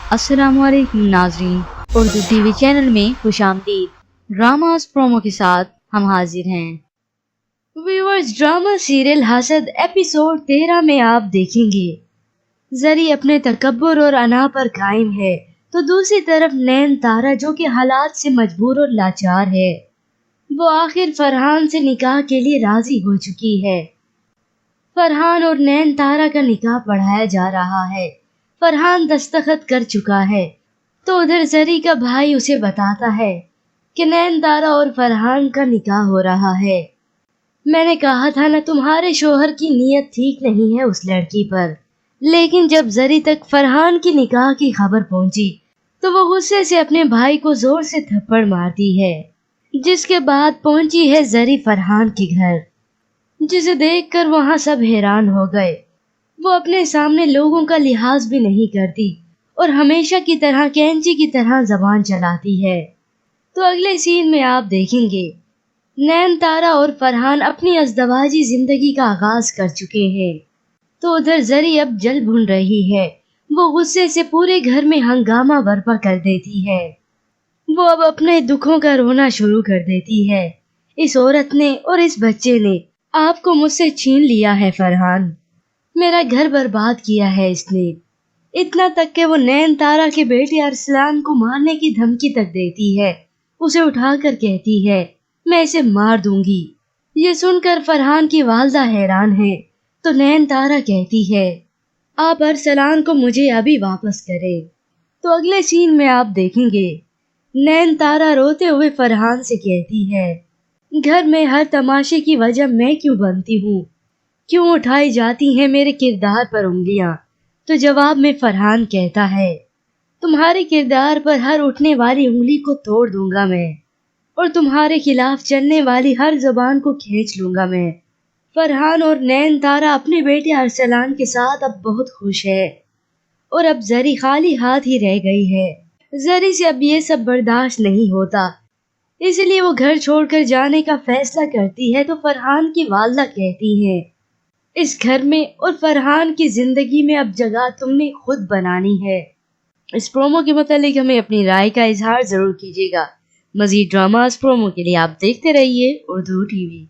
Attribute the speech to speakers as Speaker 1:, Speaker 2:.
Speaker 1: अस्सलाम वालेकुम नाज़रीन, उर्दू टीवी चैनल में खुशामदीद। ड्रामास प्रोमो के साथ हम हाजिर हैं। व्यूअर्स, ड्रामा सीरियल हसद एपिसोड 13 में आप देखेंगे जरी अपने तकब्बुर और अना पर कायम है, तो दूसरी तरफ नैन तारा जो कि हालात से मजबूर और लाचार है, वो आखिर फरहान से निकाह के लिए राजी हो चुकी है। फरहान और नैन तारा का निकाह पढ़ाया जा रहा है। फरहान दस्तखत कर चुका है, तो उधर जरी का भाई उसे बताता है कि नैन तारा और फरहान का निकाह हो रहा है। मैंने कहा था ना, तुम्हारे शोहर की नीयत ठीक नहीं है उस लड़की पर। लेकिन जब जरी तक फरहान की निकाह की खबर पहुंची, तो वो गुस्से से अपने भाई को जोर से थप्पड़ मारती है, जिसके बाद पहुंची है जरी फरहान के घर, जिसे देखकर वहां सब हैरान हो गए। वो अपने सामने लोगों का लिहाज भी नहीं करती और हमेशा की तरह कैंची की तरह जबान चलाती है। तो अगले सीन में आप देखेंगे नैन तारा और फरहान अपनी अज़दवाजी जिंदगी का आगाज कर चुके हैं। तो उधर जरी अब जल भुन रही है। वो गुस्से से पूरे घर में हंगामा बर्पा कर देती है। वो अब अपने दुखों का रोना शुरू कर देती है। इस औरत ने और इस बच्चे ने आपको मुझसे छीन लिया है फरहान, मेरा घर बर्बाद किया है इसने। इतना तक कि वो नैन तारा के बेटे अरसलान को मारने की धमकी तक देती है। उसे उठाकर कहती है, मैं इसे मार दूंगी। ये सुनकर फरहान की वालदा हैरान है, तो नैन तारा कहती है, आप अरसलान को मुझे अभी वापस करें। तो अगले सीन में आप देखेंगे नैन तारा रोते हुए फरहान से कहती है, घर में हर तमाशे की वजह मैं क्यों बनती हूँ, क्यों उठाई जाती हैं मेरे किरदार पर उंगलियां। तो जवाब में फरहान कहता है, तुम्हारे किरदार पर हर उठने वाली उंगली को तोड़ दूंगा मैं, और तुम्हारे खिलाफ चलने वाली हर जुबान को खींच लूंगा मैं। फरहान और नैन तारा अपने बेटे अरसलान के साथ अब बहुत खुश है, और अब जरी खाली हाथ ही रह गई है। जरी से अब ये सब बर्दाश्त नहीं होता, इसलिए वो घर छोड़कर जाने का फैसला करती है। तो फरहान की वालदा कहती है, इस घर में और फरहान की जिंदगी में अब जगह तुमने खुद बनानी है। इस प्रोमो के मुतालिक हमें अपनी राय का इजहार जरूर कीजिएगा। मजीद ड्रामास प्रोमो के लिए आप देखते रहिए उर्दू टीवी।